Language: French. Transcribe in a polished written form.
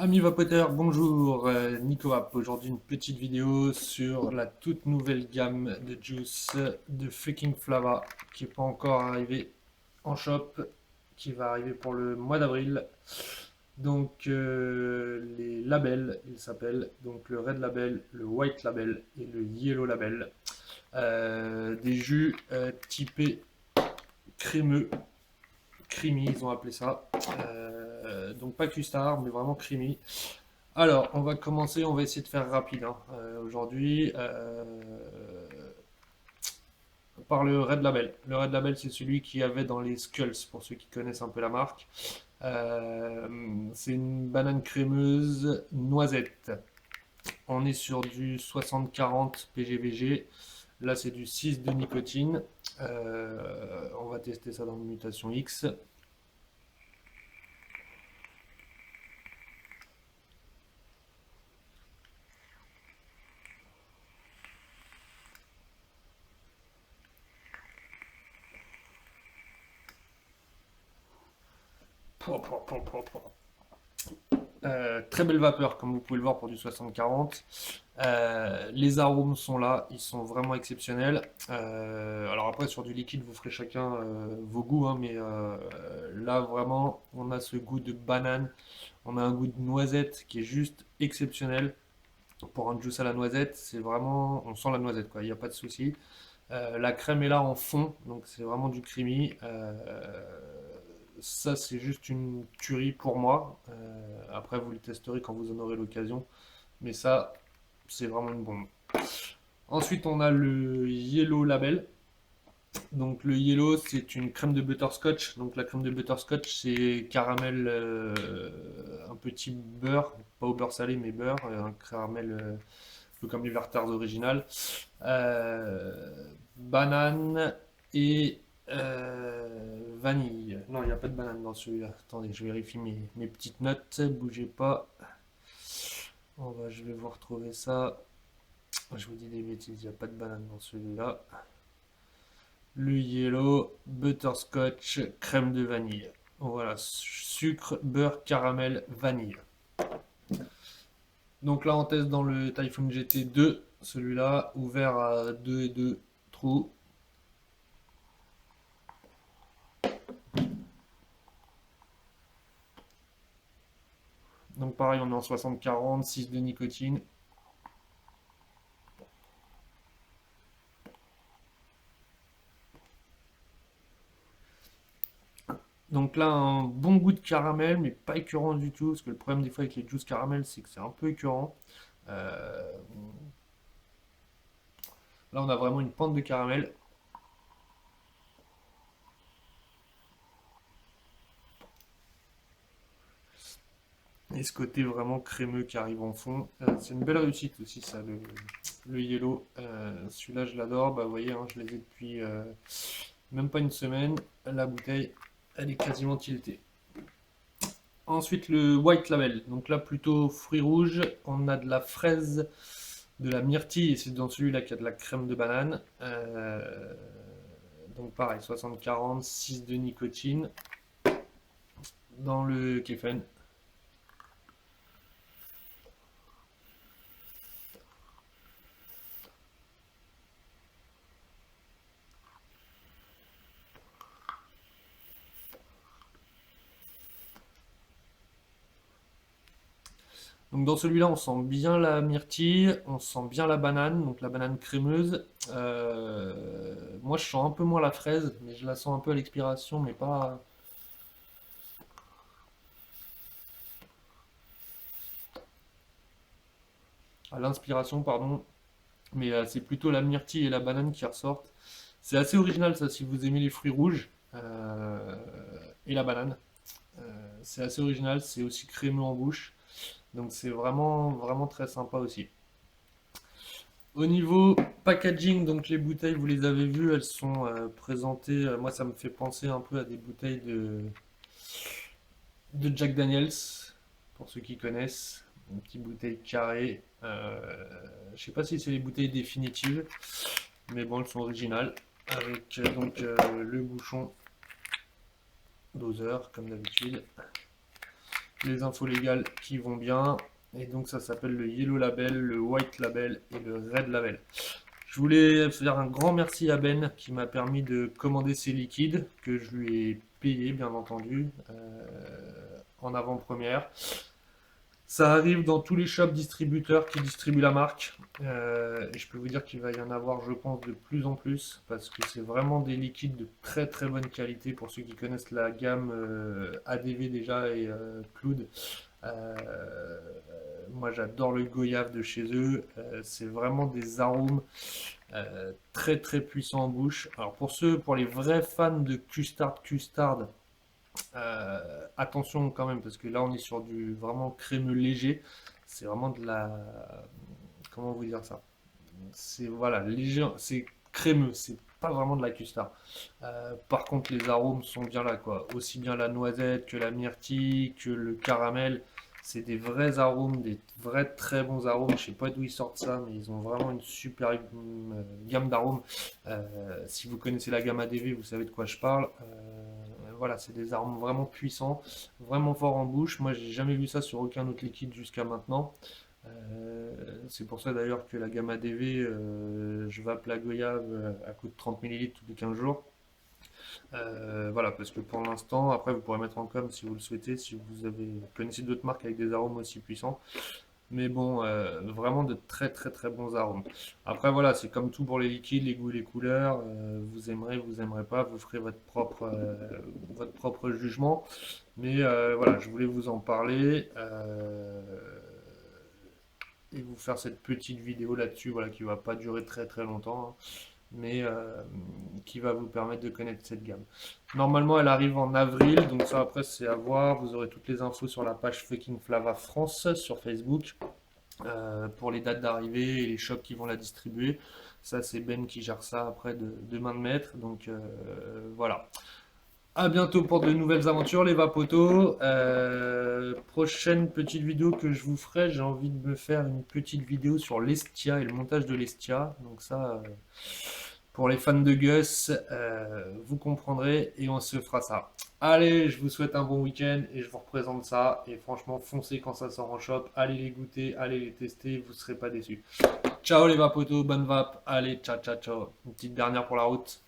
Amis vapoteurs, bonjour, Nico Vap. Aujourd'hui, une petite vidéo sur la toute nouvelle gamme de juice de Freaking Flava qui n'est pas encore arrivée en shop, qui va arriver pour le mois d'avril. Donc, les labels, ils s'appellent donc le Red Label, le White Label et le Yellow Label. Des jus typés crémeux, creamy, ils ont appelé ça. Donc, pas custard, mais vraiment creamy. Alors, on va commencer, on va essayer de faire rapide hein. Aujourd'hui par le Red Label. Le Red Label, c'est celui qui avait dans les Skulls, pour ceux qui connaissent un peu la marque. Euh, c'est une banane crémeuse noisette. On est sur du 60-40 PGVG. Là, c'est du 6 de nicotine. On va tester ça dans une mutation X. Très belle vapeur, comme vous pouvez le voir pour du 60-40. Les arômes sont là, ils sont vraiment exceptionnels. Alors après, sur du liquide, vous ferez chacun vos goûts, hein, mais là, vraiment, on a ce goût de banane, on a un goût de noisette qui est juste exceptionnel. Pour un juice à la noisette, c'est vraiment, on sent la noisette, quoi, il n'y a pas de souci. La crème est là en fond, donc c'est vraiment du creamy. Ça, c'est juste une tuerie pour moi. Après, vous le testerez quand vous en aurez l'occasion. Mais ça, c'est vraiment une bombe. Ensuite, on a le Yellow Label. Donc le Yellow, c'est une crème de butterscotch. Donc la crème de butterscotch, c'est caramel, un petit beurre, pas au beurre salé, mais beurre, un caramel un peu comme les Werther's original. Banane et vanille. Non, il n'y a pas de banane dans celui-là. Attendez, je vérifie mes petites notes. Bougez pas. Je vais vous retrouver ça. Je vous dis des bêtises, il n'y a pas de banane dans celui-là. Le yellow, butterscotch, crème de vanille. Voilà, sucre, beurre, caramel, vanille. Donc là, on teste dans le Typhoon GT2, celui-là, ouvert à 2 et 2 trous. Donc pareil, on est en 60-40, 6 de nicotine. Donc là, un bon goût de caramel, mais pas écœurant du tout, parce que le problème des fois avec les juice caramel, c'est que c'est un peu écœurant. Euh, Là, on a vraiment une pente de caramel. Et ce côté vraiment crémeux qui arrive en fond. C'est une belle réussite aussi, ça, le yellow. Celui-là, je l'adore. Bah, vous voyez, hein, je les ai depuis même pas une semaine. La bouteille, elle est quasiment tiltée. Ensuite, le white label. Donc là, plutôt fruits rouges. On a de la fraise, de la myrtille, et c'est dans celui-là qu'il y a de la crème de banane. Donc pareil, 60-40, 6 de nicotine. Dans le Kefen. Donc dans celui-là, on sent bien la myrtille, on sent bien la banane, donc la banane crémeuse. Moi, je sens un peu moins la fraise, mais je la sens un peu à l'expiration, mais pas à l'inspiration, pardon. Mais c'est plutôt la myrtille et la banane qui ressortent. C'est assez original ça, si vous aimez les fruits rouges et la banane. C'est assez original, c'est aussi crémeux en bouche. Donc c'est vraiment, vraiment très sympa aussi. Au niveau packaging, donc les bouteilles, vous les avez vues, elles sont présentées. Moi, ça me fait penser un peu à des bouteilles de Jack Daniels, pour ceux qui connaissent. Une petite bouteille carrée. Je sais pas si c'est les bouteilles définitives, mais bon, elles sont originales. Avec le bouchon doseur, comme d'habitude. les infos légales qui vont bien. Et donc ça s'appelle le Yellow Label, le White Label et le Red Label. Je voulais faire un grand merci à Ben qui m'a permis de commander ces liquides que je lui ai payé bien entendu en avant-première. Ça arrive dans tous les shops distributeurs qui distribuent la marque. Et je peux vous dire qu'il va y en avoir, je pense, de plus en plus parce que c'est vraiment des liquides de très très bonne qualité pour ceux qui connaissent la gamme ADV déjà et Cloud. Euh, Moi j'adore le goyave de chez eux. C'est vraiment des arômes très très puissants en bouche. Alors pour les vrais fans de custard, attention quand même, parce que là on est sur du vraiment crémeux léger. C'est vraiment de la. Comment vous dire ça? C'est voilà, léger, c'est crémeux, c'est pas vraiment de la custard. Par contre, les arômes sont bien là, quoi. Aussi bien la noisette que la myrtille, que le caramel. C'est des vrais arômes, des vrais très bons arômes. Je sais pas d'où ils sortent ça, mais ils ont vraiment une super gamme d'arômes. Si vous connaissez la gamme ADV, vous savez de quoi je parle. Voilà, c'est des arômes vraiment puissants, vraiment forts en bouche. Moi, j'ai jamais vu ça sur aucun autre liquide jusqu'à maintenant. C'est pour ça d'ailleurs que la gamme ADV, je vape la goyave à coup de 30 millilitres tous les 15 jours. Voilà, parce que pour l'instant, après vous pourrez mettre en com si vous le souhaitez, si vous connaissez d'autres marques avec des arômes aussi puissants. Mais bon, vraiment de très très très bons arômes. Après voilà, c'est comme tout pour les liquides, les goûts et les couleurs. Vous aimerez, vous aimerez pas, vous ferez votre propre jugement. Mais voilà, je voulais vous en parler. Et vous faire cette petite vidéo là-dessus, voilà, qui va pas durer très très longtemps, hein, mais qui va vous permettre de connaître cette gamme. Normalement, elle arrive en avril, donc ça après c'est à voir. Vous aurez toutes les infos sur la page Fucking Flava France sur Facebook pour les dates d'arrivée et les shops qui vont la distribuer. Ça, c'est Ben qui gère ça après de main de maître, donc voilà. À bientôt pour de nouvelles aventures, les vapotos. Prochaine petite vidéo que je vous ferai, j'ai envie de me faire une petite vidéo sur l'Estia et le montage de l'Estia. Donc ça, pour les fans de Gus, vous comprendrez et on se fera ça. Allez, je vous souhaite un bon week-end et je vous représente ça. Et franchement, foncez quand ça sort en shop. Allez les goûter, allez les tester, vous ne serez pas déçus. Ciao les vapotos, bonne vape. Allez, ciao, ciao, ciao. Une petite dernière pour la route.